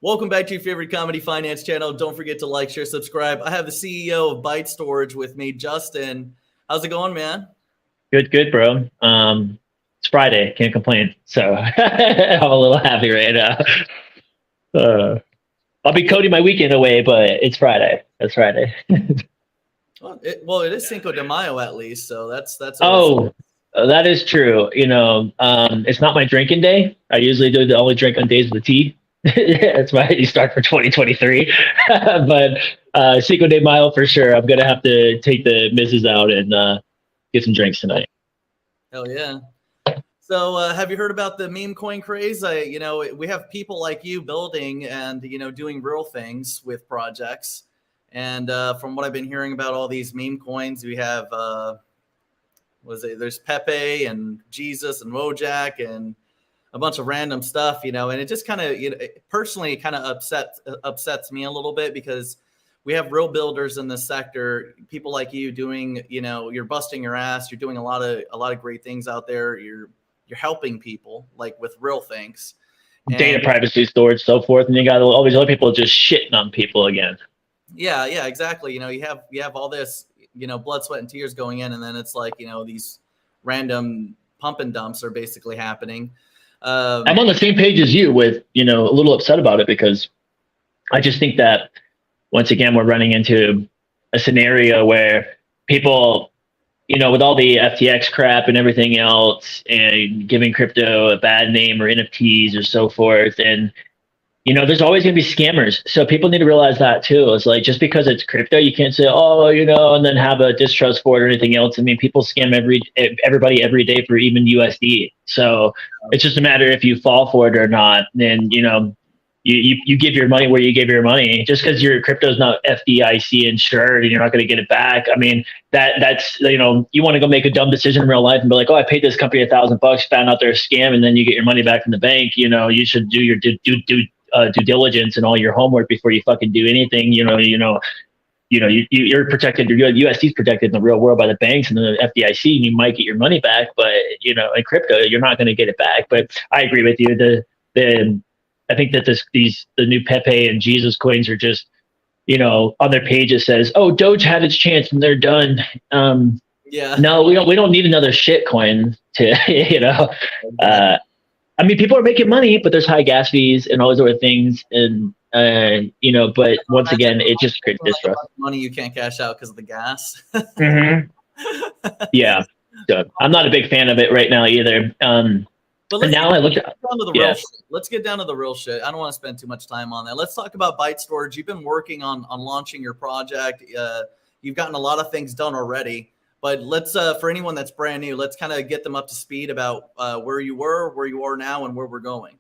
Welcome back to your favorite comedy finance channel. Don't forget to like, share, subscribe. I have the CEO of Byte Storage with me, Justin. How's it going, man? Good, bro. It's Friday, can't complain. So I'm a little happy right now. I'll be coding my weekend away, but it's Friday. That's Friday. Well, it is Cinco de Mayo at least, so that's. Oh, that is true. It's not my drinking day. I usually do the only drink on days with the tea. That's my start for 2023. But Cinco de Mayo for sure. I'm gonna have to take the missus out and get some drinks tonight. Hell yeah. So have you heard about the Memecoin craze? We have people like you building and, doing real things with projects. And from what I've been hearing about all these meme coins, we have, there's Pepe and Jesus and Wojak and a bunch of random stuff, and it just kind of, personally kind of upsets me a little bit because we have real builders in this sector, people like you doing, you're busting your ass. You're doing a lot of great things out there. You're helping people like with real things. Data privacy, storage, so forth. And you got all these other people just shitting on people again. Yeah, exactly. You have all this, blood, sweat, and tears going in. And then it's like, these random pump and dumps are basically happening. I'm on the same page as you with, a little upset about it because I just think that once again, we're running into a scenario where people, with all the FTX crap and everything else and giving crypto a bad name or NFTs or so forth. And, there's always going to be scammers. So people need to realize that too. It's like, just because it's crypto, you can't say, and then have a distrust for it or anything else. I mean, people scam everybody every day for even USD. So it's just a matter if you fall for it or not. Then, you give your money where you give your money. Just because your crypto is not FDIC insured and you're not going to get it back. I mean, that's you want to go make a dumb decision in real life and be like, I paid this company $1,000, found out they're a scam, and then you get your money back from the bank. You should do your due diligence and all your homework before you fucking do anything. You're protected. Your USD is protected in the real world by the banks and the FDIC, and you might get your money back. But in crypto, you're not going to get it back. But I agree with you. I think that the new Pepe and Jesus coins are just, on their page it says, Doge had its chance and they're done. Yeah. No, we don't need another shit coin to, I mean, people are making money, but there's high gas fees and all those other things. And, but once again, it just creates distrust. Money you can't cash out because of the gas. Mm-hmm. Yeah. So I'm not a big fan of it right now either. But let's get down to the real shit. I don't want to spend too much time on that. Let's talk about Byte Storage. You've been working on launching your project. You've gotten a lot of things done already. But let's, for anyone that's brand new, let's kind of get them up to speed about where you were, where you are now, and where we're going.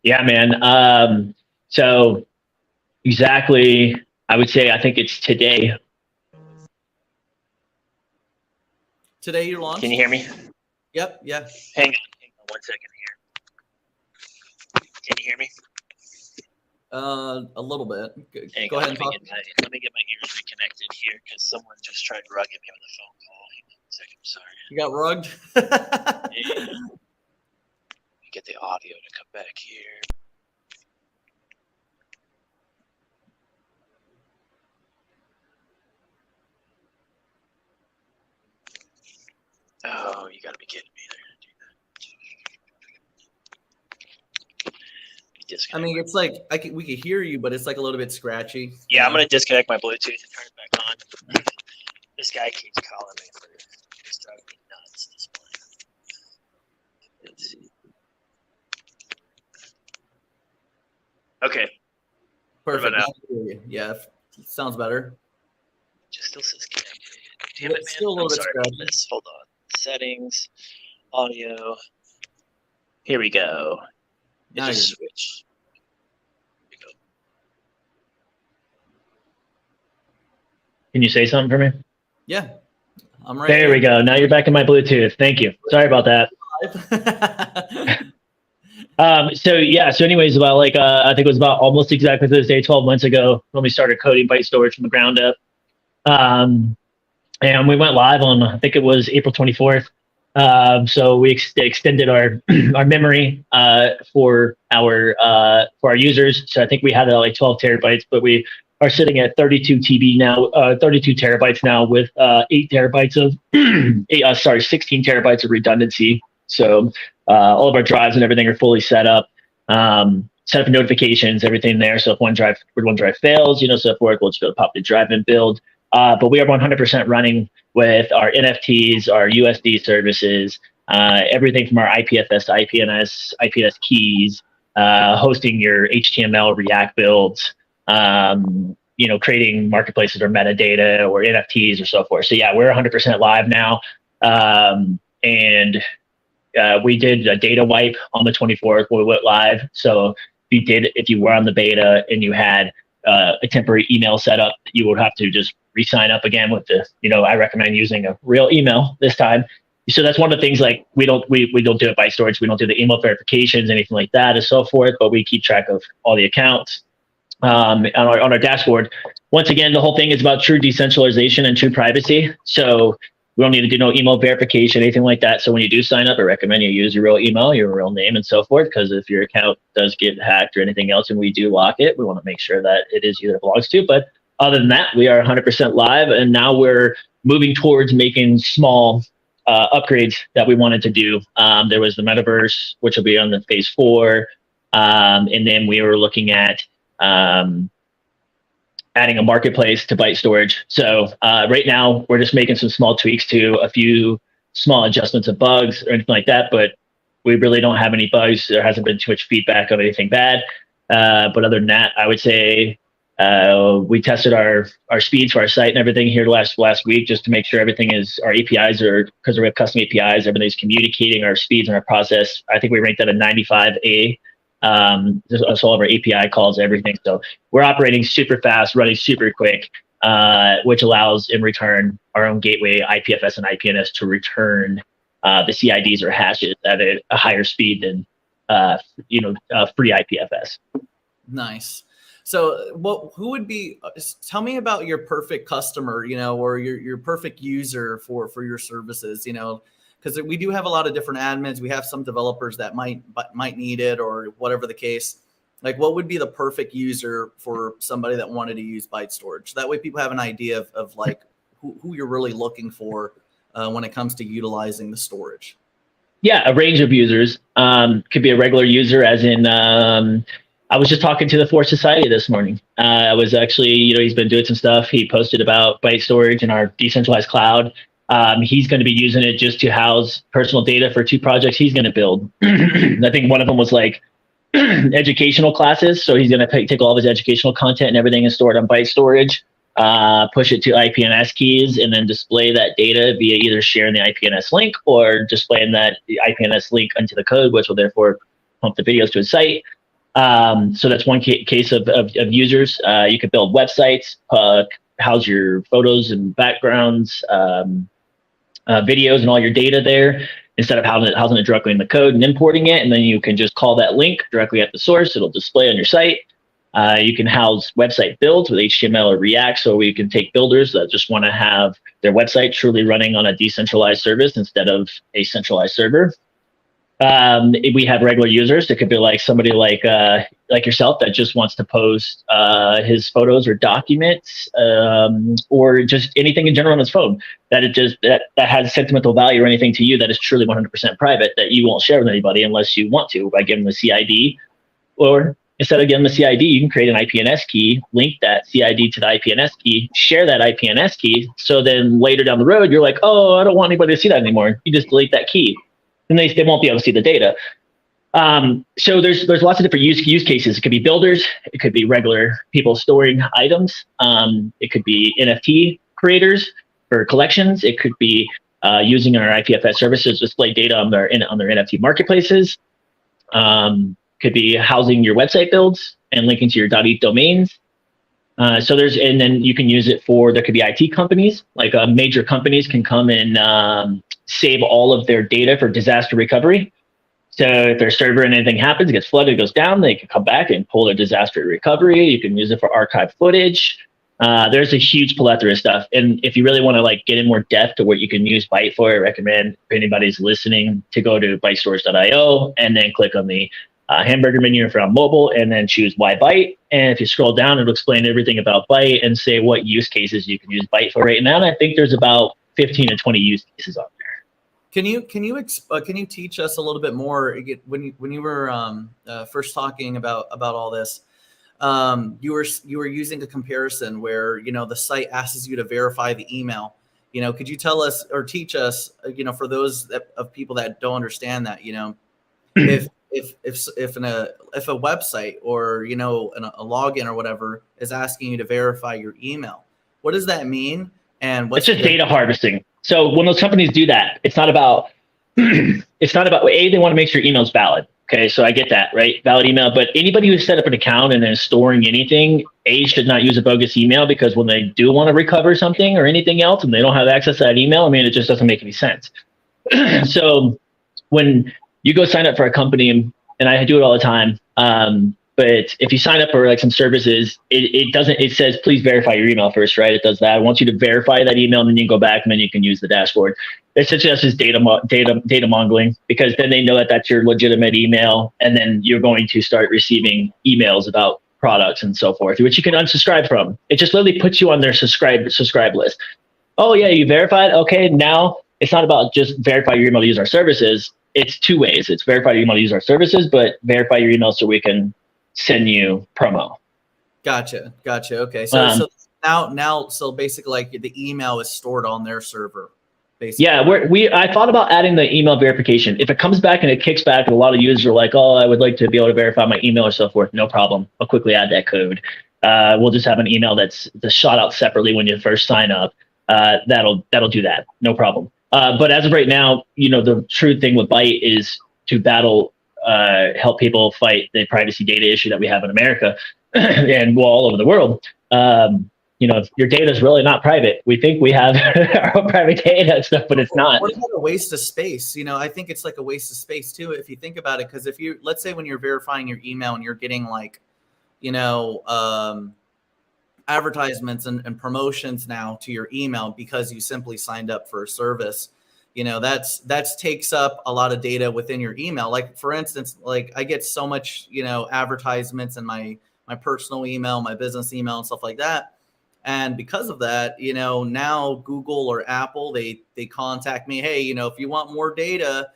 Yeah, man. So exactly, I would say, I think it's today. Today you launched? Can you hear me? Yep. Yeah. Hang on 1 second here. Can you hear me? A little bit. Go ahead and talk. Let me get my ears reconnected here because someone just tried rugging me with a phone call. Hang on 1 second. Sorry. You got rugged? Let me get the audio to come back here. Oh, you gotta be kidding me. I mean, it's like we could hear you, but it's like a little bit scratchy. Yeah, I'm gonna disconnect my Bluetooth and turn it back on. This guy keeps calling me for it's driving me nuts this morning. Let's see. Okay. Perfect. Yeah, sounds better. Just still says connected. Damn it, man. Still a little bit scratchy. Hold on. Settings, audio. Here we go. Just switch. Here we go. Can you say something for me? Yeah, I'm right. There we go. Now you're back in my Bluetooth. Thank you. Sorry about that. So anyways, about I think it was about almost exactly this day, 12 months ago, when we started coding Byte Storage from the ground up. And we went live on, I think it was April 24th. So we extended our our memory for our users. So I think we had like 12 terabytes, but we are sitting at 32 TB now, 32 terabytes now with 16 terabytes of redundancy. So all of our drives and everything are fully set up. Set up notifications, everything there. So if one drive fails, so forth, we'll just go to pop the drive and build. But we are 100% running with our NFTs, our USD services, everything from our IPFS to IPNS keys, hosting your HTML React builds, creating marketplaces or metadata or NFTs or so forth. So yeah, we're 100% live now. And we did a data wipe on the 24th when we went live. So if you were on the beta and you had a temporary email setup, you would have to just re-sign up again with I recommend using a real email this time. So that's one of the things, like we don't do it by storage. We don't do the email verifications, anything like that and so forth, but we keep track of all the accounts on our dashboard. Once again, the whole thing is about true decentralization and true privacy. So we don't need to do no email verification, anything like that. So when you do sign up, I recommend you use your real email, your real name and so forth, because if your account does get hacked or anything else and we do lock it, we want to make sure that it is you that it belongs to. But other than that, we are 100% live, and now we're moving towards making small upgrades that we wanted to do. There was the metaverse, which will be on the phase 4. And then we were looking at adding a marketplace to Byte Storage. So right now we're just making some small tweaks to a few small adjustments of bugs or anything like that, but we really don't have any bugs. There hasn't been too much feedback on anything bad. But other than that, I would say we tested our speeds for our site and everything here last week, just to make sure everything is, our APIs are, because we have custom APIs, everything's communicating, our speeds and our process. I think we ranked at a 95A. So all of our API calls, everything. So we're operating super fast, running super quick, which allows in return our own gateway, IPFS and IPNS, to return the CIDs or hashes at a higher speed than free IPFS. Nice. So who would be, tell me about your perfect customer, or your perfect user for your services, because we do have a lot of different admins. We have some developers that might need it, or whatever the case. Like, what would be the perfect user for somebody that wanted to use Byte Storage? That way people have an idea of like who you're really looking for when it comes to utilizing the storage. Yeah, a range of users. Could be a regular user, as in, I was just talking to the Force Society this morning. I was actually, he's been doing some stuff. He posted about Byte Storage and our decentralized cloud. He's going to be using it just to house personal data for 2 projects he's going to build. I think one of them was like educational classes. So he's going to take all of his educational content and everything and store it on Byte Storage, push it to IPNS keys, and then display that data via either sharing the IPNS link or displaying that the IPNS link into the code, which will therefore pump the videos to his site. So that's one case of users. You could build websites, house your photos and backgrounds, videos and all your data there, instead of housing it directly in the code and importing it. And then you can just call that link directly at the source. It'll display on your site. You can house website builds with HTML or React. So we can take builders that just want to have their website truly running on a decentralized service instead of a centralized server. We have regular users. It could be like somebody like yourself that just wants to post his photos or documents, or just anything in general on his phone that has sentimental value or anything to you that is truly 100% private, that you won't share with anybody unless you want to, by giving the CID. Or instead of giving the CID, you can create an IPNS key, link that CID to the IPNS key, share that IPNS key. So then later down the road, you're like, oh, I don't want anybody to see that anymore. You just delete that key. And they won't be able to see the data. So there's lots of different use cases. It could be builders. It could be regular people storing items. It could be NFT creators for collections. It could be using our IPFS services to display data on their NFT marketplaces. Could be housing your website builds and linking to your .eth domains. And then you can use it for, there could be IT companies, like major companies can come and save all of their data for disaster recovery. So if their server and anything happens, it gets flooded, it goes down, they can come back and pull their disaster recovery. You can use it for archive footage. There's a huge plethora of stuff. And if you really want to like get in more depth to what you can use Byte for, I recommend, if anybody's listening, to go to bytestorage.io and then click on the hamburger menu if you're on mobile, and then choose why Byte. And if you scroll down, it'll explain everything about Byte and say what use cases you can use Byte for right now. And I think there's about 15 to 20 use cases on there. Can you teach us a little bit more when you were first talking about all this? You were using a comparison where, you know, the site asks you to verify the email. You know, could you tell us or teach us, you know, for those of people that don't understand that, you know, if a website or, you know, a login or whatever is asking you to verify your email, what does that mean? And what's it's just data harvesting. So when those companies do that, it's not about they want to make sure your email's valid. Okay, so I get that, right? Valid email, but anybody who's set up an account and is storing anything, should not use a bogus email, because when they do want to recover something or anything else and they don't have access to that email, I mean, it just doesn't make any sense. So when you go sign up for a company, and I do it all the time, but if you sign up for like some services, it says, please verify your email first, right? It does that. I want you to verify that email, and then you can go back and then you can use the dashboard. It suggests data mongling, because then they know that that's your legitimate email, and then you're going to start receiving emails about products and so forth, which you can unsubscribe from. It just literally puts you on their subscribe list. Oh yeah, you verified? Okay, now it's not about just verify your email to use our services. It's two ways. It's verify your email to use our services, but verify your email so we can send you promo. Gotcha. Okay. So now, so basically, like, the email is stored on their server. Basically. Yeah, I thought about adding the email verification. If it comes back and it kicks back, and a lot of users are like, oh, I would like to be able to verify my email or so forth. No problem. I'll quickly add that code. We'll just have an email that's shot out separately when you first sign up. That'll do that. No problem. But as of right now, you know, the true thing with Byte is to help people fight the privacy data issue that we have in America and all over the world. You know, your data is really not private. We think we have our own private data and stuff, but it's not. What about a waste of space? You know, I think it's like a waste of space too, if you think about it. Because let's say when you're verifying your email and you're getting, like, you know, advertisements and promotions now to your email because you simply signed up for a service, you know, that takes up a lot of data within your email. Like, for instance, like, I get so much, you know, advertisements in my personal email, my business email, and stuff like that. And because of that, you know, now Google or Apple, they contact me. Hey, you know, if you want more data,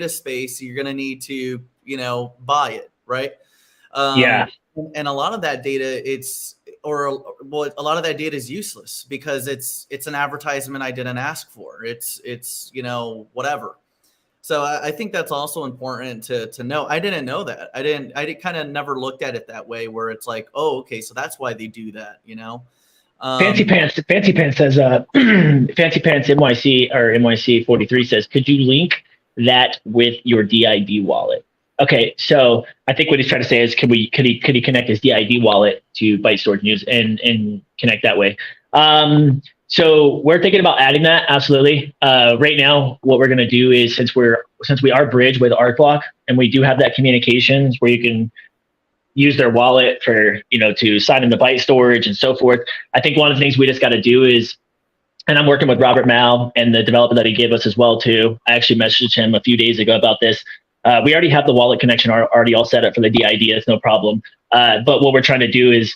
space, you're going to need to, you know, buy it. Right. Yeah. And a lot of that data, a lot of that data is useless because it's an advertisement I didn't ask for. It's, you know, whatever. So I think that's also important to know. I didn't know that. I kind of never looked at it that way, where it's like, oh, okay, so that's why they do that, you know? Fancy Pants says, Fancy Pants NYC or NYC 43 says, could you link that with your DID wallet? Okay, so I think what he's trying to say is, could he connect his DID wallet to Byte Storage News and connect that way? So we're thinking about adding that. Absolutely. Right now, what we're going to do is, since we are bridged with ArtBlock, and we do have that communications where you can use their wallet for, you know, to sign into Byte Storage and so forth. I think one of the things we just got to do is, and I'm working with Robert Mao and the developer that he gave us as well too. I actually messaged him a few days ago about this. We already have the wallet connection already all set up for the DID. It's no problem. But what we're trying to do is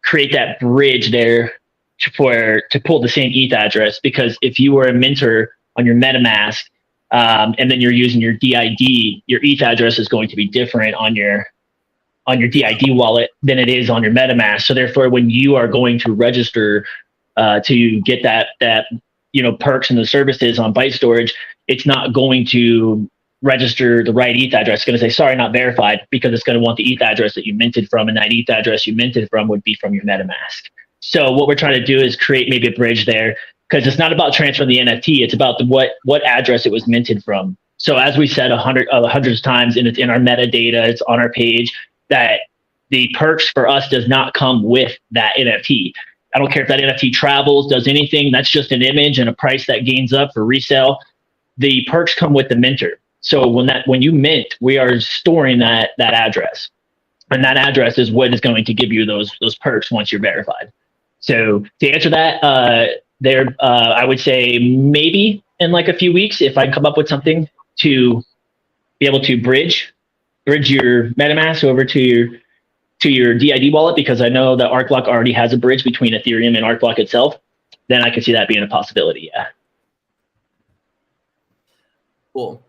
create that bridge there to pull the same ETH address, because if you were a minter on your MetaMask and then you're using your DID, your ETH address is going to be different on your DID wallet than it is on your MetaMask. So therefore, when you are going to register to get that you know, perks and the services on Byte Storage, it's not going to register the right ETH address. It's going to say, sorry, not verified, because it's going to want the ETH address that you minted from, and that ETH address you minted from would be from your MetaMask. So what we're trying to do is create maybe a bridge there, because it's not about transferring the NFT. It's about what address it was minted from. So as we said hundreds of times, and it's in our metadata, it's on our page, that the perks for us does not come with that NFT. I don't care if that NFT travels, does anything. That's just an image and a price that gains up for resale. The perks come with the minter. So when you mint, we are storing that address. And that address is what is going to give you those perks once you're verified. So to answer that, I would say maybe in like a few weeks, if I come up with something to be able to bridge your MetaMask over to your DID wallet, because I know that ArcBlock already has a bridge between Ethereum and ArcBlock itself, then I could see that being a possibility. Yeah. Cool.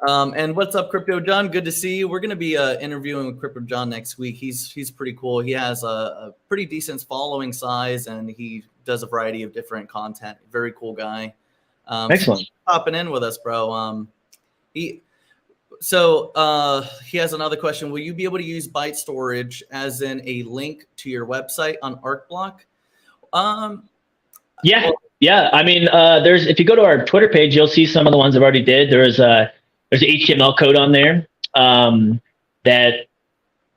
And what's up, Crypto John? Good to see you. We're going to be interviewing with Crypto John next week. He's pretty cool. He has a pretty decent following size, and he does a variety of different content. Very cool guy. Excellent. So popping in with us, bro. He has another question. Will you be able to use Byte Storage as in a link to your website on ArcBlock? Yeah. I mean, if you go to our Twitter page, you'll see some of the ones I've already did. There's an HTML code on there that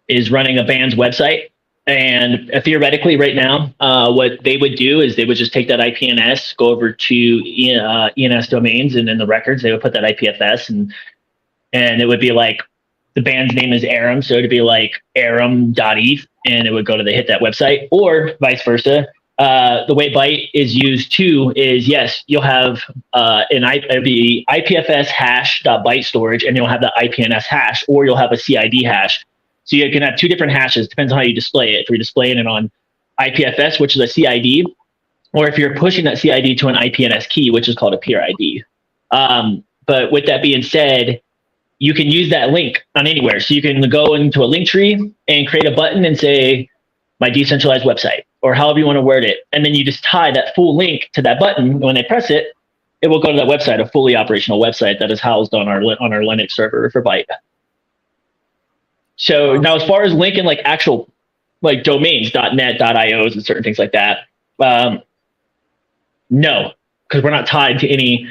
is running a band's website. And theoretically right now, what they would do is they would just take that IPNS, go over to ENS domains, and in the records, they would put that IPFS, and it would be like the band's name is Aram. So it'd be like aram.eth, and it would go to hit that website, or vice versa. The way Byte is used too is, yes, you'll have it'd be IPFS hash.byte storage, and you'll have the IPNS hash, or you'll have a CID hash. So you can have two different hashes, depends on how you display it. If you're displaying it on IPFS, which is a CID, or if you're pushing that CID to an IPNS key, which is called a peer ID. But with that being said, you can use that link on anywhere. So you can go into a link tree and create a button and say, my decentralized website, or however you want to word it. And then you just tie that full link to that button. When they press it, it will go to that website, a fully operational website that is housed on our Linux server for Byte. So now, as far as linking like actual like domains, .net, .ios, and certain things like that, no, because we're not tied to any,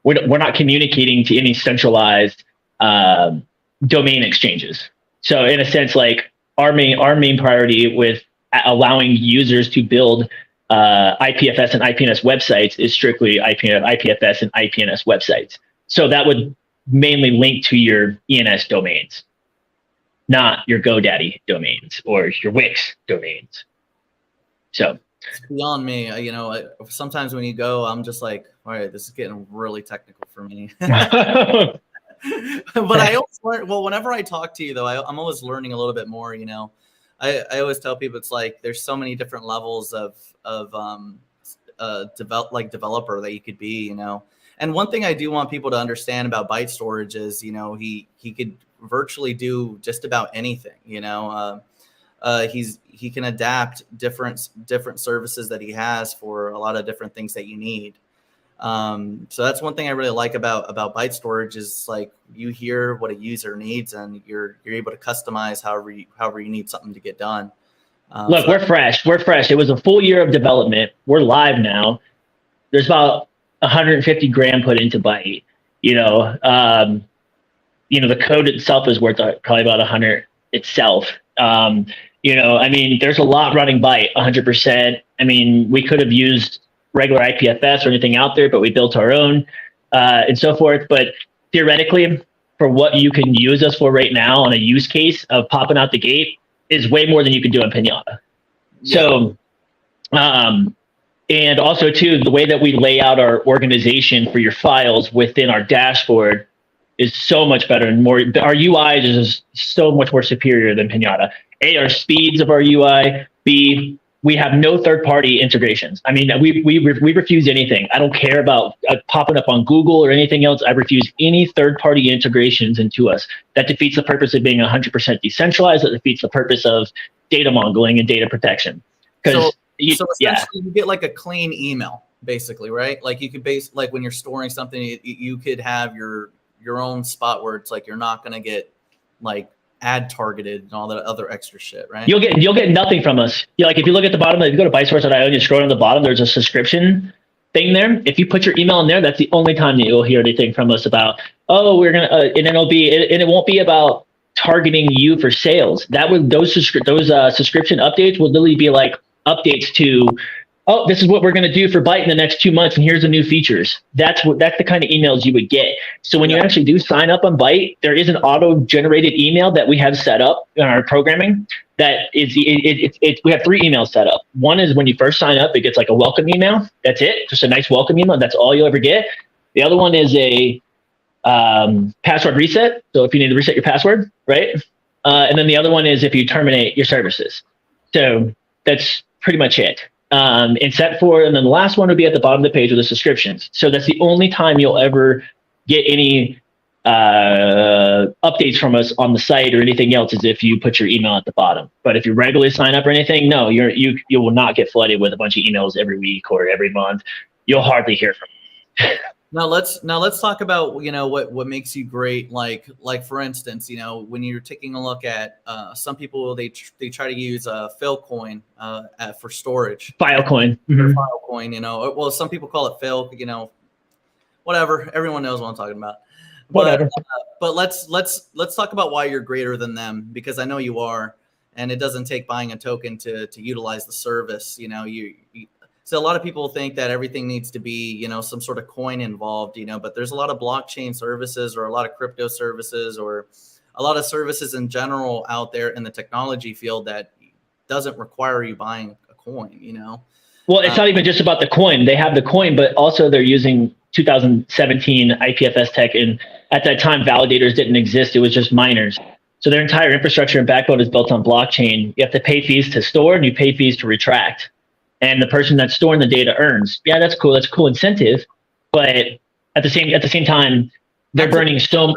we're not communicating to any centralized domain exchanges. So in a sense, like our main priority with allowing users to build IPFS and IPNS websites is strictly IPFS and IPNS websites. So that would mainly link to your ENS domains, not your GoDaddy domains or your Wix domains. So it's beyond me. Sometimes when you go, I'm just like, all right, this is getting really technical for me. But I always learn. Well, whenever I talk to you, though, I'm always learning a little bit more. I always tell people it's like there's so many different levels of developer that you could be. And one thing I do want people to understand about Byte Storage is, he could virtually do just about anything. He can adapt different services that he has for a lot of different things that you need. So that's one thing I really like about Byte Storage is like you hear what a user needs and you're able to customize however you need something to get done. Look, we're fresh. It was a full year of development. We're live now. There's about 150 grand put into Byte. The code itself is worth probably about 100 itself. There's a lot running Byte 100%. We could have used regular IPFS or anything out there, but we built our own and so forth. But theoretically, for what you can use us for right now on a use case of popping out the gate is way more than you can do on Pinata. Yeah. So, and also too, the way that we lay out our organization for your files within our dashboard is so much better and more. Our UI is just so much more superior than Pinata. A, our speeds of our UI. B, we have no third-party integrations. We refuse anything. I don't care about popping up on Google or anything else. I refuse any third-party integrations into us. That defeats the purpose of being 100% decentralized. That defeats the purpose of data mongling and data protection. So essentially, you get like a clean email, basically, right? Like you could like when you're storing something, you could have your own spot where it's like you're not going to get like ad targeted and all that other extra shit, right? You'll get nothing from us. Like if you look at the bottom, if you go to bytesource.io and you scroll on the bottom, there's a subscription thing there. If you put your email in there, that's the only time that you'll hear anything from us about, we're gonna, and it won't be about targeting you for sales. Those subscription updates will literally be like updates to oh, this is what we're going to do for Byte in the next 2 months, and here's the new features. That's the kind of emails you would get. So when you actually do sign up on Byte, there is an auto-generated email that we have set up in our programming. That is, we have 3 emails set up. One is when you first sign up, it gets like a welcome email. That's it, just a nice welcome email. That's all you'll ever get. The other one is a password reset. So if you need to reset your password, right? And then the other one is if you terminate your services. So that's pretty much it. And then the last one would be at the bottom of the page with the subscriptions. So that's the only time you'll ever get any updates from us on the site or anything else is if you put your email at the bottom. But if you regularly sign up or anything, no, you will not get flooded with a bunch of emails every week or every month. You'll hardly hear from me. Now let's talk about, what makes you great. Like for instance, when you're taking a look at some people, they try to use Filecoin for storage. Filecoin. Filecoin, well, some people call it Fil, whatever. Everyone knows what I'm talking about. Whatever. But let's talk about why you're greater than them, because I know you are, and it doesn't take buying a token to utilize the service. So a lot of people think that everything needs to be, some sort of coin involved, but there's a lot of blockchain services or a lot of crypto services or a lot of services in general out there in the technology field that doesn't require you buying a coin, Well, it's not even just about the coin. They have the coin, but also they're using 2017 IPFS tech. And at that time, validators didn't exist. It was just miners. So their entire infrastructure and backbone is built on blockchain. You have to pay fees to store and you pay fees to retract. And the person that's storing the data earns. Yeah, that's cool. That's a cool incentive. But at the same time, they're burning so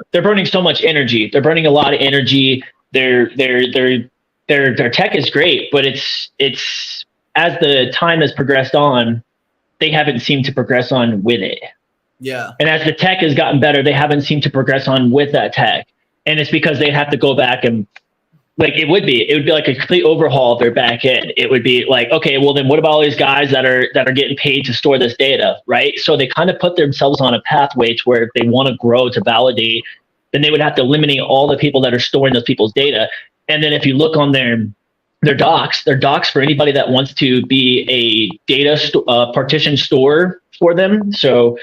much energy. They're burning a lot of energy. Their tech is great, but it's as the time has progressed on, they haven't seemed to progress on with it. Yeah. And as the tech has gotten better, they haven't seemed to progress on with that tech. And it's because they have to go back and it would be like a complete overhaul of their back end. It would be like, okay, well then what about all these guys that are getting paid to store this data, right? So they kind of put themselves on a pathway to where if they want to grow to validate, then they would have to eliminate all the people that are storing those people's data. And then if you look on their docs for anybody that wants to be a data partition store for them. So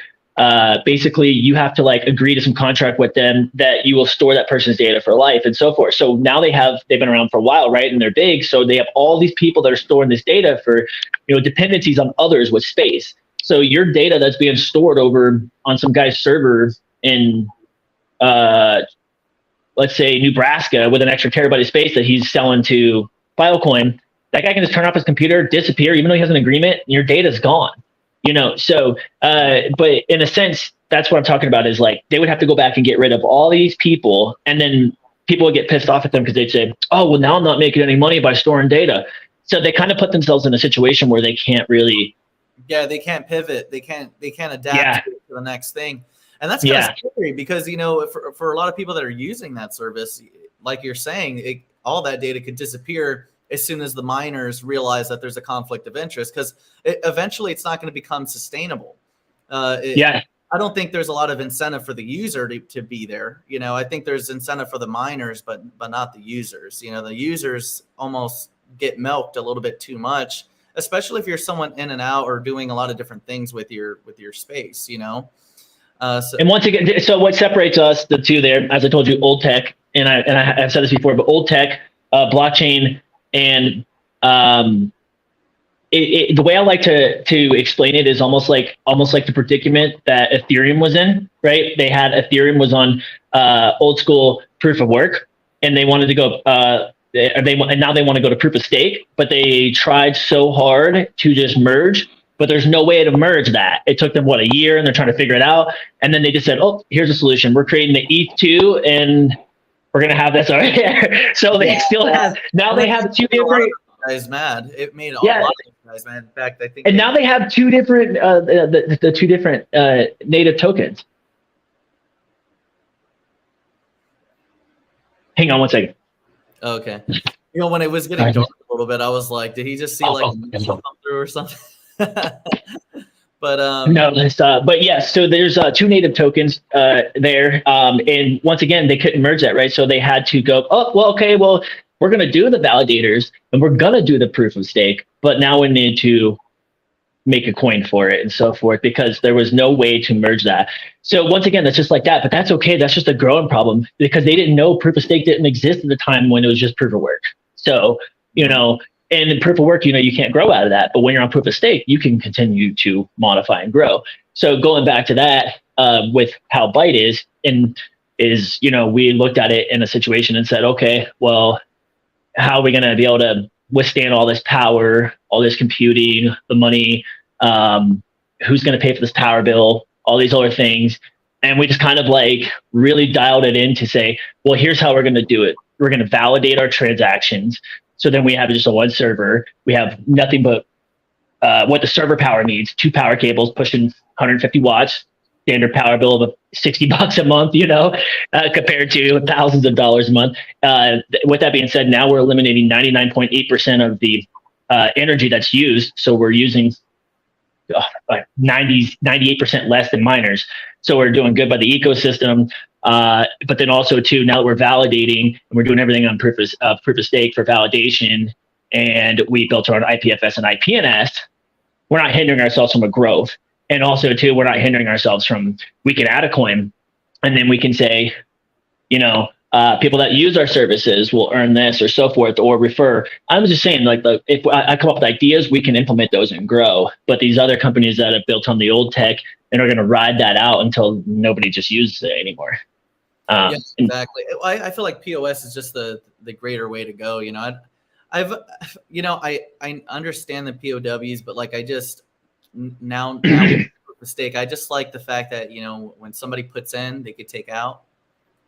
basically you have to agree to some contract with them that you will store that person's data for life and so forth. So now they've been around for a while, right? And they're big. So they have all these people that are storing this data for, dependencies on others with space. So your data that's being stored over on some guy's server in, let's say Nebraska with an extra terabyte of space that he's selling to Filecoin, that guy can just turn off his computer, disappear, even though he has an agreement, and your data's gone. So, but in a sense, that's what I'm talking about is they would have to go back and get rid of all these people, and then people would get pissed off at them because they'd say, oh, well, now I'm not making any money by storing data. So they kind of put themselves in a situation where they can't really. Yeah, they can't pivot. They can't adapt to the next thing. And that's kind of scary because, for a lot of people that are using that service, like you're saying, all that data could disappear as soon as the miners realize that there's a conflict of interest, because eventually it's not going to become sustainable. I don't think there's a lot of incentive for the user to be there. I think there's incentive for the miners, but not the users. The users almost get milked a little bit too much, especially if you're someone in and out or doing a lot of different things with your space. And once again, so what separates us, the two there, as I told you, old tech, and I've said this before, but old tech, blockchain. And the way I like to explain it is almost like the predicament that Ethereum was in, right? Ethereum was on old school proof of work, and they wanted to go and now they want to go to proof of stake, but they tried so hard to just merge, but there's no way to merge that. It took them a year, and they're trying to figure it out, and then they just said, oh, here's a solution. We're creating the ETH2 and we're going to have this over here. So they still have, now they have two different guys mad. It made a lot of guys mad. In fact, I think. And now they have two different, the two different native tokens. Hang on one second. Okay. When it was getting dark a little bit, I was like, did he just see a come through or something? But no, but yes, so there's two native tokens there, and once again they couldn't merge that, right? So they had to go, oh, well, okay, well, we're going to do the validators and we're going to do the proof of stake, but now we need to make a coin for it and so forth, because there was no way to merge that. So once again, that's just like that, but that's okay. That's just a growing problem because they didn't know proof of stake didn't exist at the time when it was just proof of work. So, you know, and in proof of work, you know, you can't grow out of that, but when you're on proof of stake, you can continue to modify and grow. So going back to that, with how Byte is, you know, we looked at it in a situation and said, okay, well, how are we going to be able to withstand all this power, all this computing, the money, who's going to pay for this power bill, all these other things. And we just kind of like really dialed it in to say, well, here's how we're going to do it. We're going to validate our transactions. So then we have just a one server. We have nothing but what the server power needs, 2 power cables pushing 150 watts, standard power bill of $60 a month, you know, compared to thousands of dollars a month. With that being said, now we're eliminating 99.8% of the energy that's used. So we're using like 98% less than miners. So we're doing good by the ecosystem. But then also too, now that we're validating and we're doing everything on proof of stake for validation, and we built our own IPFS and IPNS, we're not hindering ourselves from a growth. And also too, we're not hindering ourselves from, we can add a coin and then we can say, you know, people that use our services will earn this or so forth, or refer. I'm just saying, like, if I come up with ideas, we can implement those and grow. But these other companies that have built on the old tech and are going to ride that out until nobody just uses it anymore. Yes, exactly. I feel like POS is just the greater way to go. You know, I understand the POWs, but like, I just now mistake. I just like the fact that, you know, when somebody puts in, they could take out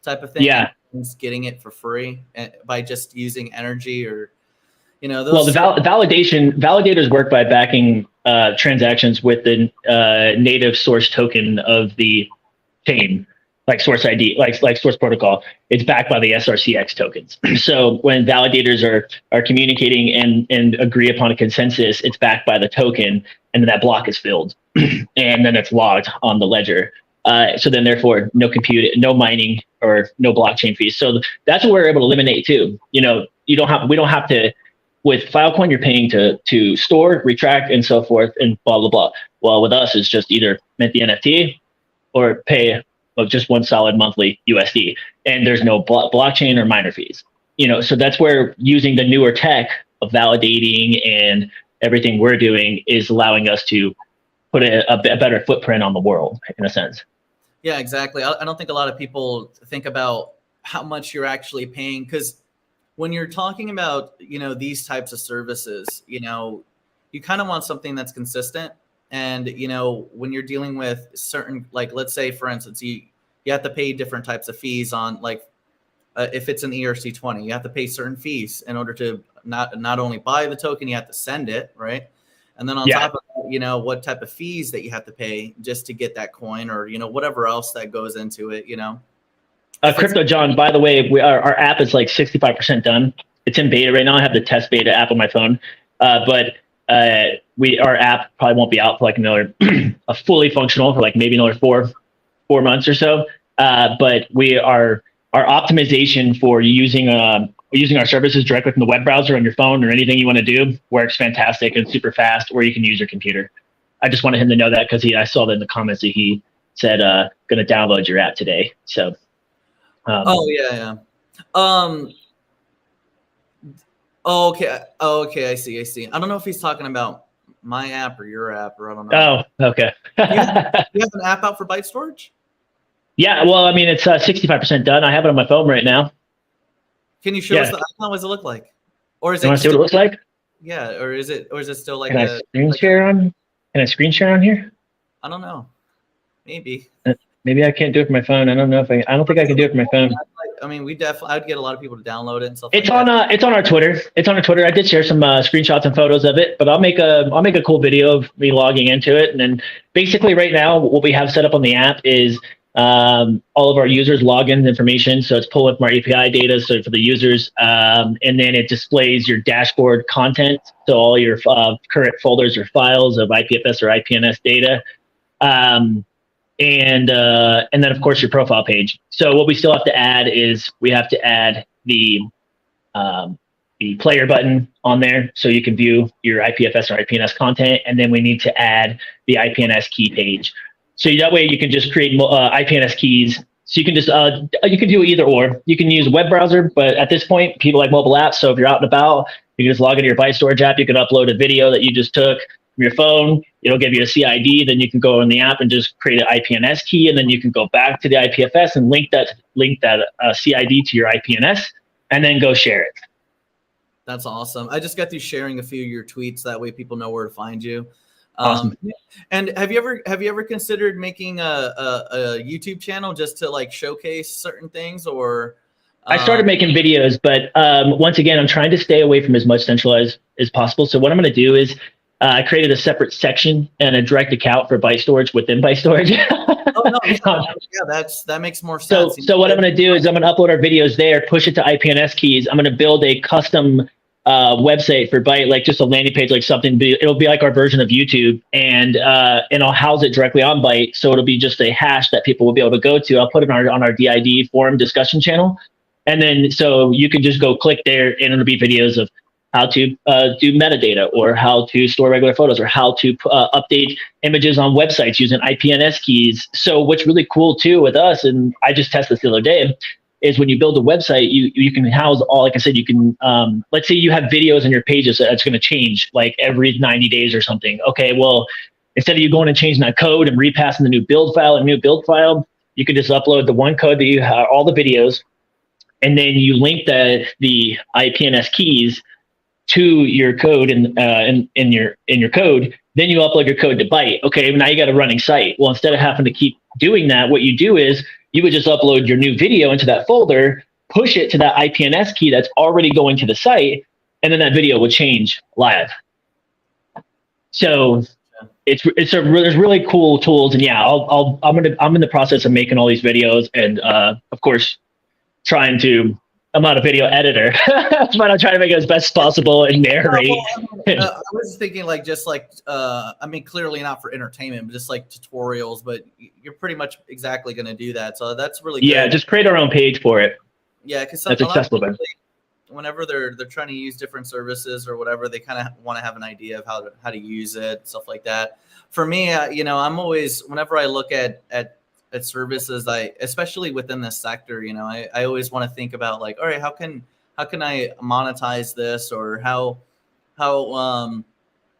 type of thing. Yeah. Getting it for free by just using energy, or, you know, those. Well, the validators work by backing transactions with the native source token of the chain, like source ID, like source protocol. It's backed by the SRCX tokens. So when validators are communicating and agree upon a consensus, it's backed by the token, and then that block is filled, and then it's logged on the ledger. So then therefore no compute, no mining, or no blockchain fees. So that's what we're able to eliminate too. You know, we don't have to, with Filecoin, you're paying to store, retract, and so forth, and blah, blah, blah. Well, with us, it's just either mint the NFT or pay just one solid monthly USD, and there's no blockchain or miner fees. You know, so that's where using the newer tech of validating and everything we're doing is allowing us to put a better footprint on the world, in a sense. Yeah, exactly. I don't think a lot of people think about how much you're actually paying, because when you're talking about, you know, these types of services, you know, you kind of want something that's consistent. And, you know, when you're dealing with certain, like, let's say, for instance, you have to pay different types of fees on, like, if it's an ERC20, you have to pay certain fees in order to not only buy the token, you have to send it, right? And then on top of that, you know, what type of fees that you have to pay just to get that coin, or, you know, whatever else that goes into it, you know. Crypto John, by the way, our app is like 65% done. It's in beta right now. I have the test beta app on my phone, but our app probably won't be out for like another a fully functional for like maybe another four months or so. But our optimization for using our services directly from the web browser on your phone or anything you want to do works fantastic and super fast, or you can use your computer. I just wanted him to know that because I saw that in the comments that he said going to download your app today. So. Okay. I see. I don't know if he's talking about my app or your app, or I don't know. Oh, okay. you have an app out for Byte Storage? Yeah, well, I mean, it's 65% done. I have it on my phone right now. Can you show us the icon? What does it look like? Or is it? You want to see what it looks like? Yeah, or is it still like? Can I screen share on? Can I screen share on here? I don't know. Maybe. Maybe I can't do it from my phone. I don't know if I don't think I can do it from my phone. I mean, I'd get a lot of people to download it and stuff. It's on our Twitter. It's on our Twitter. I did share some screenshots and photos of it, but I'll make a cool video of me logging into it. And then basically right now, what we have set up on the app is all of our users login information. So it's pulling from our API data. So for the users, and then it displays your dashboard content. So all your current folders or files of IPFS or IPNS data. And then of course your profile page. So what we still have to add is we have to add the the player button on there so you can view your IPFS or IPNS content. And then we need to add the IPNS key page. So that way you can just create IPNS keys. So you can just, you can do either or. You can use a web browser, but at this point, people like mobile apps. So if you're out and about, you can just log into your Byte Storage app. You can upload a video that you just took from your phone. It'll give you a CID. Then you can go in the app and just create an IPNS key. And then you can go back to the IPFS and link that CID to your IPNS and then go share it. That's awesome. I just got through sharing a few of your tweets. That way people know where to find you. Awesome. And have you ever considered making a YouTube channel just to like showcase certain things, or? I started making videos, but once again, I'm trying to stay away from as much centralized as possible. So what I'm going to do is I created a separate section and a direct account for Byte Storage within Byte Storage. Oh, no, yeah, that makes more sense. So what I'm going to do is I'm going to upload our videos there, push it to IPNS keys. I'm going to build a custom website for Byte, like just a landing page, like something. It'll be like our version of YouTube, and I'll house it directly on Byte. So it'll be just a hash that people will be able to go to. I'll put it on our DID forum discussion channel, and then so you can just go click there, and it'll be videos of how to do metadata, or how to store regular photos, or how to update images on websites using IPNS keys. So what's really cool too with us, and I just tested this the other day, is when you build a website, you can house all, like I said, you can, let's say you have videos on your pages that's going to change like every 90 days or something. Okay, well, instead of you going and changing that code and repassing the new build file, you can just upload the one code that you have, all the videos, and then you link the IPNS keys to your code in your code. Then you upload your code to Byte. Okay, now you got a running site. Well, instead of having to keep doing that, what you do is you would just upload your new video into that folder, push it to that IPNS key that's already going to the site, and then that video will change live. So there's really cool tools, and yeah, I'm in the process of making all these videos, and of course, I'm not a video editor, but I'm trying to make it as best as possible and narrate. I was thinking I mean, clearly not for entertainment, but just like tutorials, but you're pretty much exactly going to do that. So that's really good. Yeah, just create our own page for it. Yeah, because that's accessible. Whenever they're trying to use different services or whatever, they kind of want to have an idea of how to use it, stuff like that. For me, I'm always, whenever I look at services, especially within this sector, I always want to think about like, all right, how can I monetize this, or how can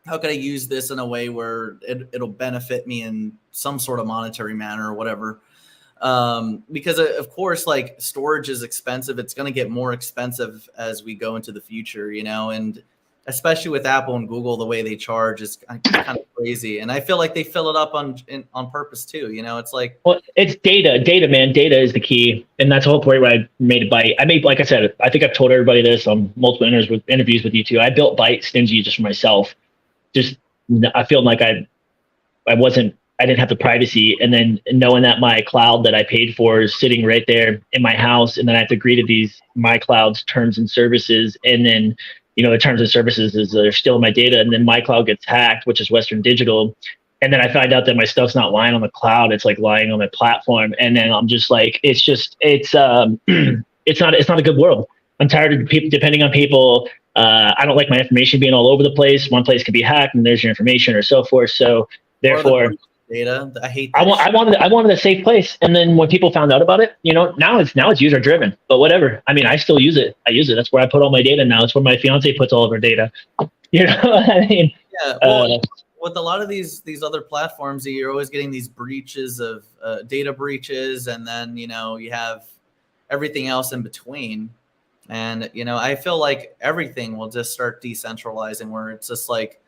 I use this in a way where it'll benefit me in some sort of monetary manner or whatever. Because of course, like, storage is expensive. It's going to get more expensive as we go into the future, and especially with Apple and Google, the way they charge is kind of crazy. And I feel like they fill it up on purpose too. It's like, well, it's data, man. Data is the key. And that's the whole point where I made a Byte. Like I said, I think I've told everybody this on multiple interviews with you too. I built Byte stingy just for myself. I feel like I didn't have the privacy. And then knowing that my cloud that I paid for is sitting right there in my house, and then I have to agree to these, my cloud's terms and services. And then, the terms and services is they're stealing my data, and then my cloud gets hacked, which is Western Digital. And then I find out that my stuff's not lying on the cloud. It's like lying on my platform. And then I'm just like, it's not a good world. I'm tired of people depending on people. I don't like my information being all over the place. One place could be hacked and there's your information, or so forth. So therefore, data. I hate that. I wanted a safe place. And then when people found out about it, now it's user driven, but whatever. I mean, I still use it. That's where I put all my data now. It's where my fiance puts all of her data. You know what I mean? Yeah. Well, with a lot of these other platforms, you're always getting these breaches of data breaches. And then, you have everything else in between. And, I feel like everything will just start decentralizing, where it's just like,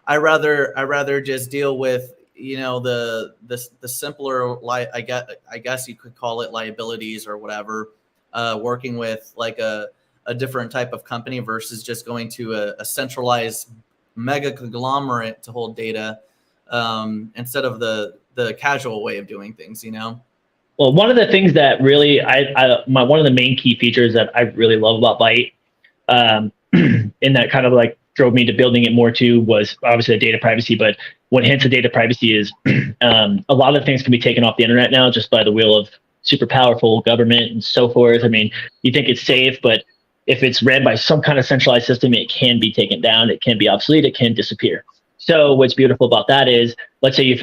I rather just deal with, the simpler, I guess you could call it liabilities or whatever, working with like a different type of company versus just going to a centralized mega conglomerate to hold data, instead of the casual way of doing things, Well, one of the things that really, one of the main key features that I really love about Byte, and that kind of like drove me to building it more too, was obviously the data privacy. But what hints of data privacy is a lot of things can be taken off the internet now just by the will of super powerful government and so forth. I mean, you think it's safe, but if it's ran by some kind of centralized system, it can be taken down, it can be obsolete, it can disappear. So what's beautiful about that is, let's say if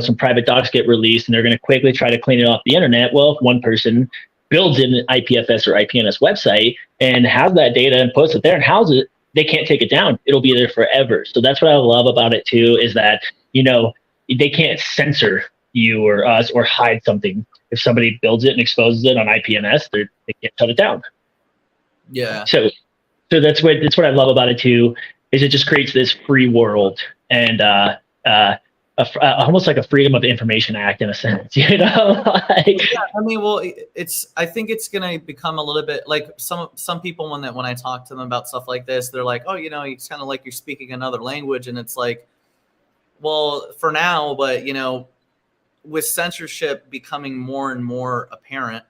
some private docs get released and they're going to quickly try to clean it off the internet. Well, if one person builds an IPFS or IPNS website and has that data and posts it there and houses it, they can't take it down. It'll be there forever. So that's what I love about it too, is that, they can't censor you or us or hide something. If somebody builds it and exposes it on IPNS, they can't shut it down. Yeah. So that's what I love about it too, is it just creates this free world and almost like a Freedom of Information Act in a sense, Yeah, I mean, well, I think it's gonna become a little bit like some people when I talk to them about stuff like this, they're like, oh, it's kind of like you're speaking another language, and it's like, well, for now, but with censorship becoming more and more apparent,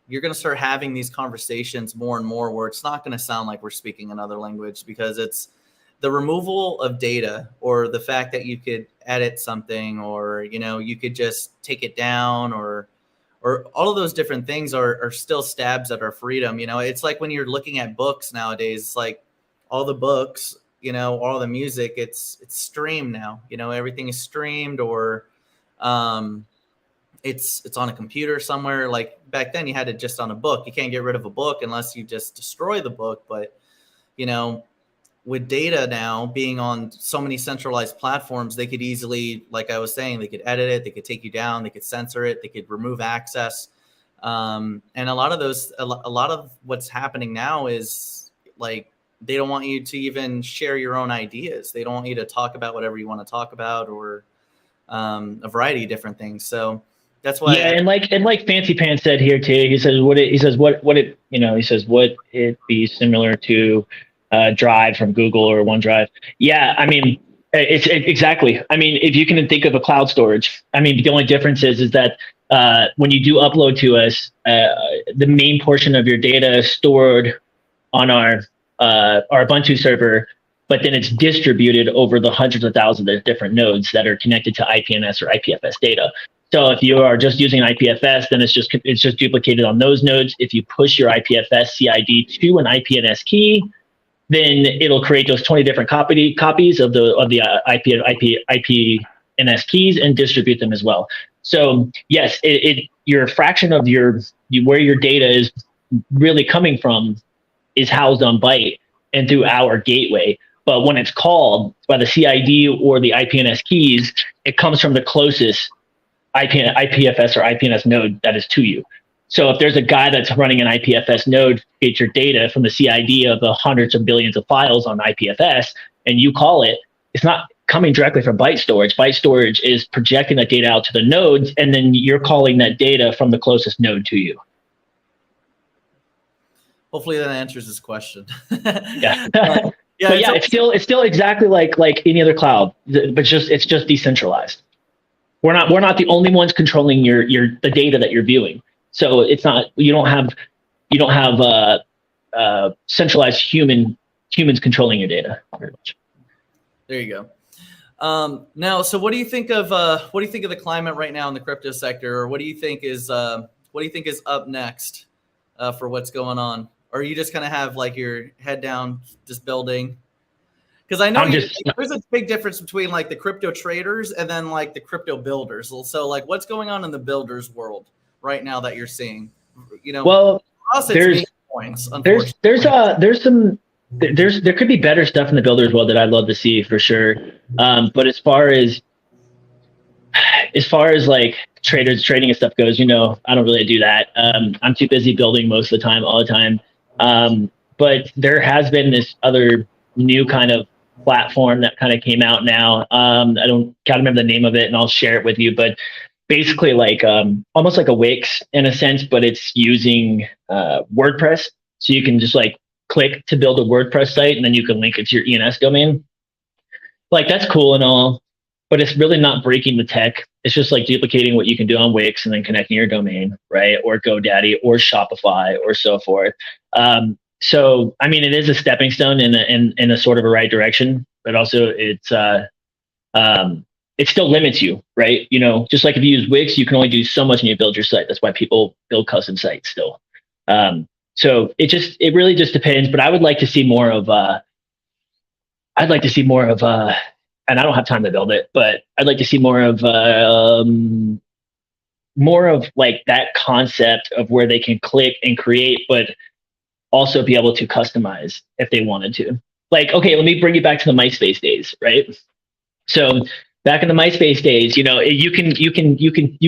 you're going to start having these conversations more and more where it's not going to sound like we're speaking another language, because it's the removal of data, or the fact that you could edit something, or, you could just take it down, or all of those different things are still stabs at our freedom. It's like when you're looking at books nowadays, it's like all the books, all the music, it's streamed now, everything is streamed, or it's on a computer somewhere. Like back then you had it just on a book. You can't get rid of a book unless you just destroy the book. But, with data now being on so many centralized platforms, they could easily, like I was saying, they could edit it, they could take you down, they could censor it, they could remove access. And a lot of what's happening now is like, they don't want you to even share your own ideas. They don't want you to talk about whatever you want to talk about, or a variety of different things. So that's why. Yeah, and like Fancy Pants said here too. He says, would it be similar to Drive from Google or OneDrive? Yeah, I mean, it's exactly. I mean, if you can think of a cloud storage, I mean, the only difference is that when you do upload to us, the main portion of your data is stored on our Ubuntu server, but then it's distributed over the hundreds of thousands of different nodes that are connected to IPNS or IPFS data. So if you are just using IPFS, then it's just duplicated on those nodes. If you push your IPFS CID to an IPNS key, then it'll create those 20 different copies of the IPNS keys and distribute them as well. So yes, your fraction of where your data is really coming from is housed on Byte and through our gateway. But when it's called by the CID or the IPNS keys, it comes from the closest IPFS or IPNS node that is to you. So if there's a guy that's running an IPFS node to get your data from the CID of the hundreds of billions of files on IPFS, and you call it, it's not coming directly from Byte Storage. Byte Storage is projecting that data out to the nodes, and then you're calling that data from the closest node to you. Hopefully that answers this question. Yeah. Yeah, but yeah, it's still exactly like any other cloud, but it's just decentralized. We're not the only ones controlling the data that you're viewing. So it's not, you don't have centralized humans controlling your data very much. There you go. Now, so what do you think of the climate right now in the crypto sector, or what do you think is up next for what's going on? Or you just kind of have like your head down, just building? Because I know there's a big difference between like the crypto traders and then like the crypto builders. So like, what's going on in the builders world right now that you're seeing? Well, there could be better stuff in the builders world that I'd love to see for sure. But as far as like trading and stuff goes, I don't really do that. I'm too busy building most of the time, all the time. But there has been this other new kind of platform that kind of came out now. Can't remember the name of it, and I'll share it with you. But basically, like almost like a Wix in a sense, but it's using WordPress. So you can just like click to build a WordPress site, and then you can link it to your ENS domain. Like that's cool and all, but it's really not breaking the tech. It's just like duplicating what you can do on Wix and then connecting your domain, right? Or GoDaddy or Shopify or so forth. So, I mean, it is a stepping stone in a sort of a right direction, but also it still limits you, right? Just like if you use Wix, you can only do so much when you build your site. That's why people build custom sites still. So it really just depends. But I would like to see more of I'd like to see more of and I don't have time to build it, but I'd like to see more of like that concept of where they can click and create, but also be able to customize if they wanted to. Like, okay, let me bring you back to the MySpace days, right? So back in the MySpace days, you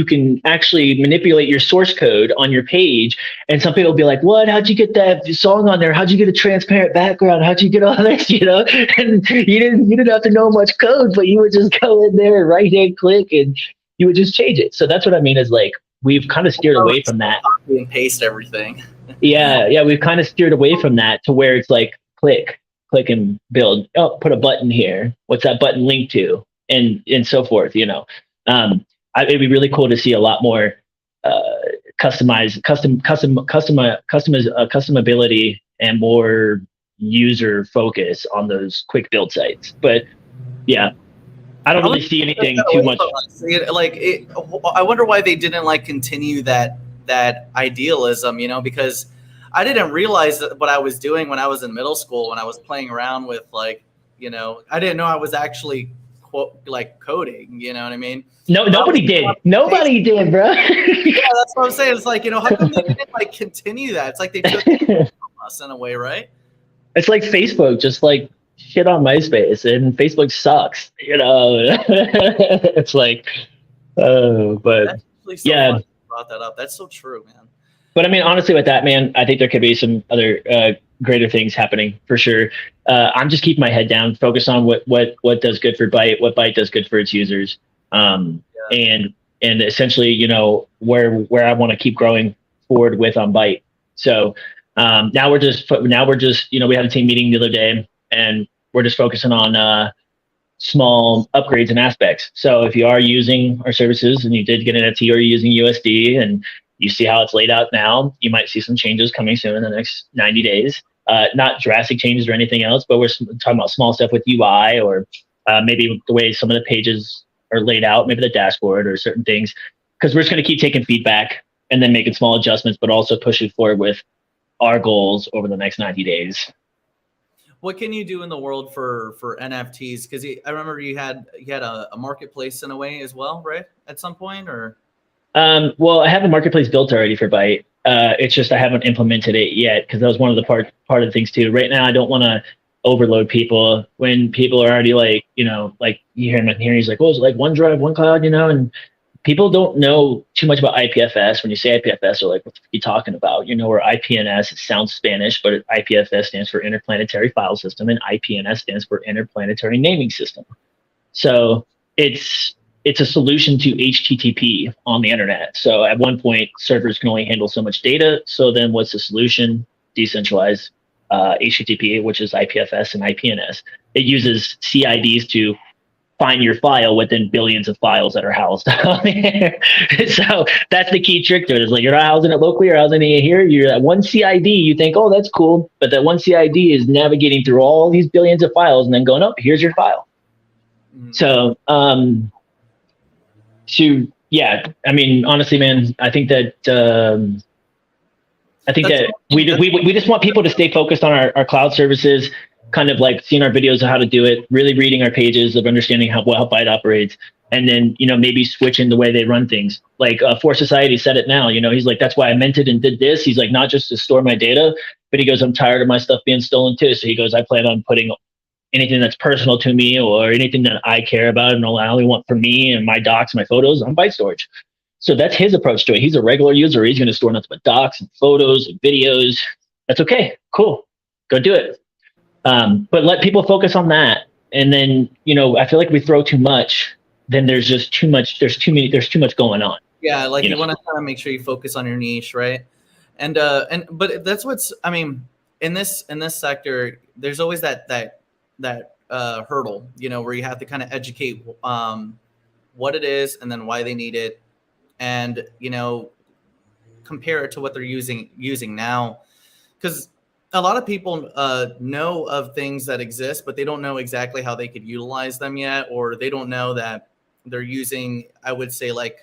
can actually manipulate your source code on your page, and some people will be like, "What? How'd you get that song on there? How'd you get a transparent background? How'd you get all this?" And you didn't have to know much code, but you would just go in there, right hand click, and you would just change it. So that's what I mean is like we've kind of steered away from that. Copy and paste everything. Yeah, we've kind of steered away from that to where it's like click and build. Oh, put a button here. What's that button linked to? And so forth. It'd be really cool to see a lot more customability and more user focus on those quick build sites. But yeah, I don't really see anything too much. I wonder why they didn't like continue that idealism, because I didn't realize that what I was doing when I was in middle school, when I was playing around with I didn't know I was actually coding, you know what I mean? No, nobody did. Nobody did, bro. Yeah, that's what I'm saying. It's like, how come they didn't continue that? It's like they took it from us in a way, right? It's like Facebook, just like shit on MySpace, and Facebook sucks, It's like, but yeah. Brought that up. That's so true, man. But I mean, honestly, with that, man, I think there could be some other greater things happening for sure. I'm just keeping my head down, focus on what does good for Byte, what Byte does good for its users, and essentially, where I want to keep growing forward with on Byte. So now we're just we had a team meeting the other day, and we're just focusing on small upgrades and aspects. So if you are using our services and you did get an NFT or you're using USD and you see how it's laid out now, you might see some changes coming soon in the next 90 days. Not drastic changes or anything else, but we're talking about small stuff with UI or maybe the way some of the pages are laid out, maybe the dashboard or certain things, because we're just going to keep taking feedback and then making small adjustments, but also pushing forward with our goals over the next 90 days. What can you do in the world for NFTs? Because I remember you had a marketplace in a way as well, right? At some point, or? Well, I have a marketplace built already for Byte. It's just I haven't implemented it yet because that was one of the part of the things too. Right now, I don't want to overload people when people are already like you hear him here. He's like, "Oh, it's like OneDrive, OneCloud," and people don't know too much about IPFS. When you say IPFS, they're like, "What are you talking about?" Or IPNS. It sounds Spanish, but IPFS stands for Interplanetary File System, and IPNS stands for Interplanetary Naming System. So it's a solution to HTTP on the internet. So at one point, servers can only handle so much data. So then what's the solution? Decentralized HTTP, which is IPFS and IPNS. It uses CIDs to find your file within billions of files that are housed on there. So that's the key trick to it. Is like you're not housing it locally or housing it here. You're at one CID. You think, oh, that's cool. But that one CID is navigating through all these billions of files and then going, oh, here's your file. Mm-hmm. So, yeah, I mean, honestly, man, I think that we just want people to stay focused on our cloud services, kind of like seeing our videos of how to do it, really reading our pages of understanding how Byte operates, and then maybe switching the way they run things. Like For Society said it now. He's like, that's why I minted and did this. He's like, not just to store my data, but he goes, I'm tired of my stuff being stolen too. So he goes, I plan on putting anything that's personal to me or anything that I care about and I only want for me and my docs, my photos on Byte Storage. So that's his approach to it. He's a regular user. He's going to store nothing but docs and photos and videos. That's okay. Cool. Go do it. But let people focus on that. And then, I feel like we throw too much, then there's just too much. There's too much going on. Yeah. Like you want to kind of make sure you focus on your niche. Right. But that's in this sector, there's always that hurdle, where you have to kind of educate what it is and then why they need it, and compare it to what they're using now, because a lot of people know of things that exist, but they don't know exactly how they could utilize them yet, or they don't know that they're using, I would say, like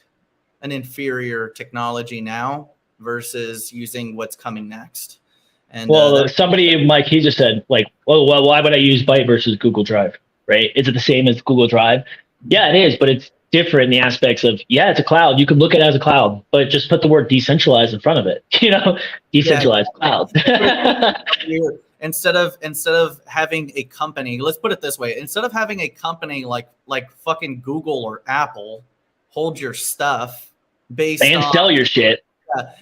an inferior technology now versus using what's coming next. And well, somebody, Mike, he just said like, oh, well, why would I use Byte versus Google Drive? Right? Is it the same as Google Drive? Yeah, it is, but it's different in the aspects of, yeah, it's a cloud. You can look at it as a cloud, but just put the word decentralized in front of it. Decentralized cloud. Instead of having a company, let's put it this way, instead of having a company like fucking Google or Apple hold your stuff based and on, sell your shit.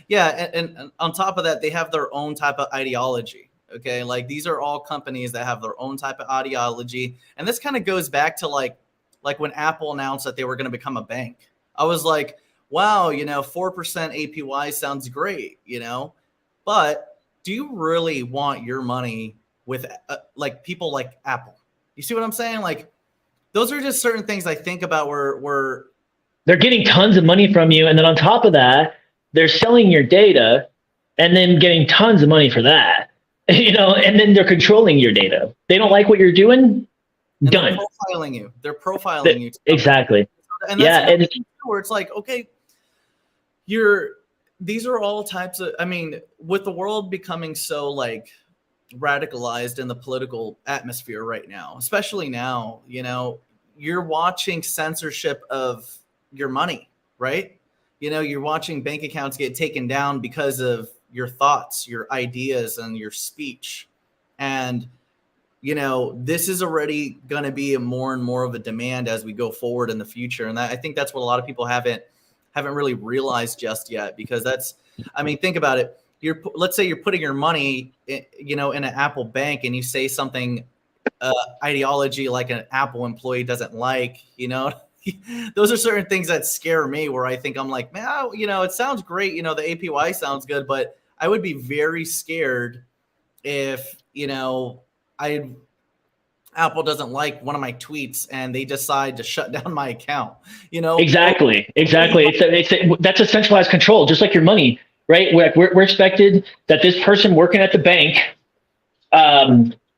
And on top of that, they have their own type of ideology. Okay, like these are all companies that have their own type of ideology, and this kind of goes back to like when Apple announced that they were going to become a bank. I was like, wow, 4% APY sounds great, but do you really want your money with like people like Apple? You see what I'm saying? Like those are just certain things I think about where they're getting tons of money from you, and then on top of that, they're selling your data and then getting tons of money for that, and then they're controlling your data. They don't like what you're doing. Done. They're profiling you. Exactly. And that's where it's like, okay, these are all types of, with the world becoming so like radicalized in the political atmosphere right now, especially now, you're watching censorship of your money, right? You're watching bank accounts get taken down because of your thoughts, your ideas, and your speech. And, this is already going to be more and more of a demand as we go forward in the future. And I think that's what a lot of people haven't really realized just yet, because think about it. Let's say you're putting your money, in an Apple bank, and you say something, ideology like an Apple employee doesn't like, those are certain things that scare me, where I think I'm like, man, it sounds great. The APY sounds good, but I would be very scared if, Apple doesn't like one of my tweets and they decide to shut down my account, Exactly. That's a centralized control, just like your money, right? We're expected that this person working at the bank,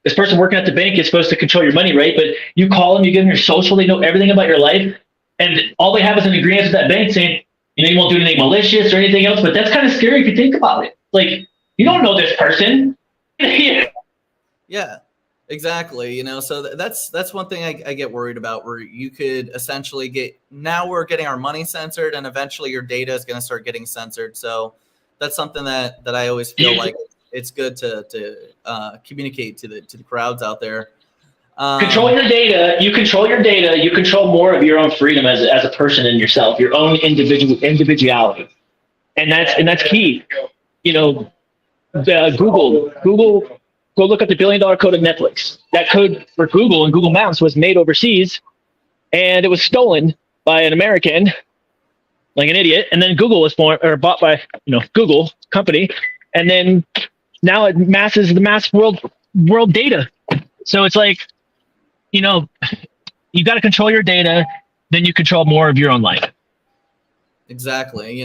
is supposed to control your money, right? But you call them, you give them your social, they know everything about your life, and all they have is an agreement with that bank saying, you won't do anything malicious or anything else. But that's kind of scary if you think about it. Like, you don't know this person. Yeah, exactly. So that's one thing I get worried about, where you could essentially now we're getting our money censored, and eventually your data is going to start getting censored. So that's something that I always feel like it's good to communicate to the crowds out there. Control your data. You control your data. You control more of your own freedom as a person in yourself, your own individuality, and that's key. Google. Go look at the $1 billion code of Netflix. That code for Google and Google Maps was made overseas, and it was stolen by an American, like an idiot. And then Google was bought by Google company, and then now it masses the mass world data. So it's like, you got to control your data, then you control more of your own life. Exactly.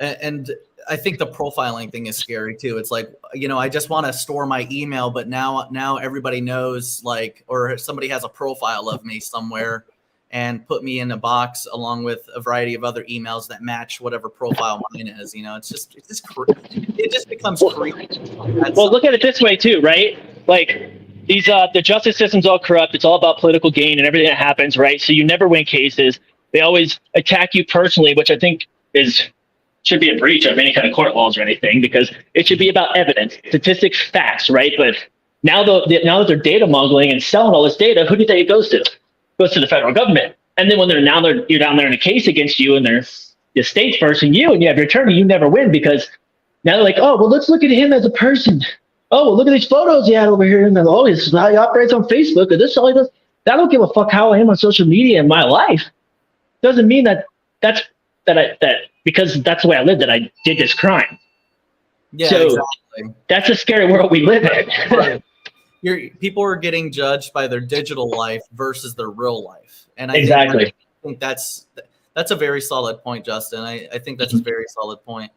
And I think the profiling thing is scary too. It's like, I just want to store my email, but now everybody knows, like, or somebody has a profile of me somewhere and put me in a box along with a variety of other emails that match whatever profile mine is. It just becomes creepy. Well, look at it this way too, right? Like these, the justice system's all corrupt. It's all about political gain and everything that happens, right? So you never win cases. They always attack you personally, which I think should be a breach of any kind of court laws or anything, because it should be about evidence, statistics, facts, right? But now that they're data mongling and selling all this data, who do you think it goes to? It goes to the federal government. And then when you're down there in a case against you, and there's the state's versus you, and you have your attorney, you never win, because now they're like, oh, well, let's look at him as a person. Oh, well, look at these photos he had over here, and oh, this is how he operates on Facebook, or this is all he does. I don't give a fuck how I am on social media in my life. Doesn't mean that because that's the way I live, that I did this crime. Yeah, so exactly. That's a scary world we live in. Right. People are getting judged by their digital life versus their real life. And I think that's a very solid point, Justin. I think that's a very solid point.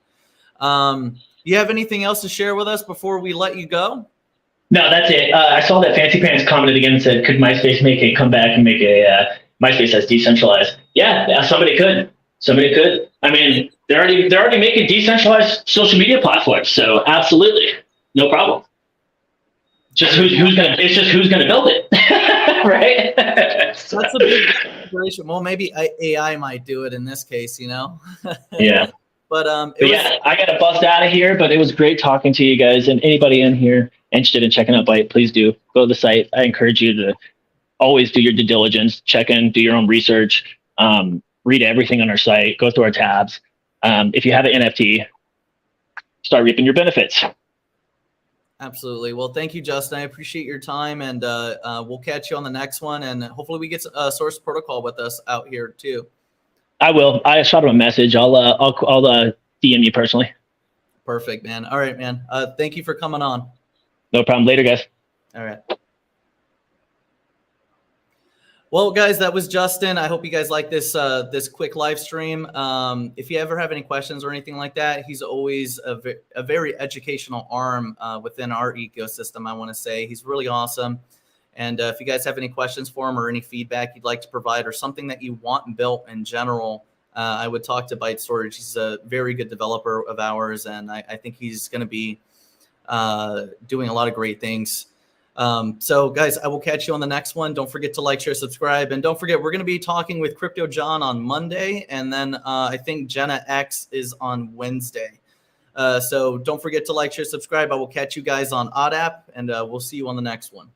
You have anything else to share with us before we let you go? No, that's it. I saw that Fancy Pants commented again and said, could MySpace make a comeback and make a MySpace as decentralized? Yeah, somebody could. I mean, they're already making decentralized social media platforms. So absolutely. No problem. Just who's gonna? It's just who's gonna build it, right? That's a big consideration. Well, maybe AI might do it in this case, you know. Yeah. But yeah, I gotta bust out of here. But it was great talking to you guys. And anybody in here interested in checking out Byte, please do go to the site. I encourage you to always do your due diligence, check in, do your own research, read everything on our site, go through our tabs. If you have an NFT, start reaping your benefits. Absolutely. Well, thank you, Justin. I appreciate your time, and we'll catch you on the next one. And hopefully we get Source Protocol with us out here too. I will. I shot him a message. I'll DM you personally. Perfect, man. All right, man. Thank you for coming on. No problem. Later, guys. All right. Well, guys, that was Justin. I hope you guys like this this quick live stream. If you ever have any questions or anything like that, he's always a very educational arm within our ecosystem, I want to say. He's really awesome. And if you guys have any questions for him or any feedback you'd like to provide or something that you want built in general, I would talk to Byte Storage. He's a very good developer of ours, and I think he's going to be doing a lot of great things. So guys, I will catch you on the next one. Don't forget to like, share, subscribe, and don't forget, we're going to be talking with Crypto John on Monday, and then I think Jenna X is on Wednesday. So don't forget to like, share, subscribe. I will catch you guys on OddApp, and we'll see you on the next one.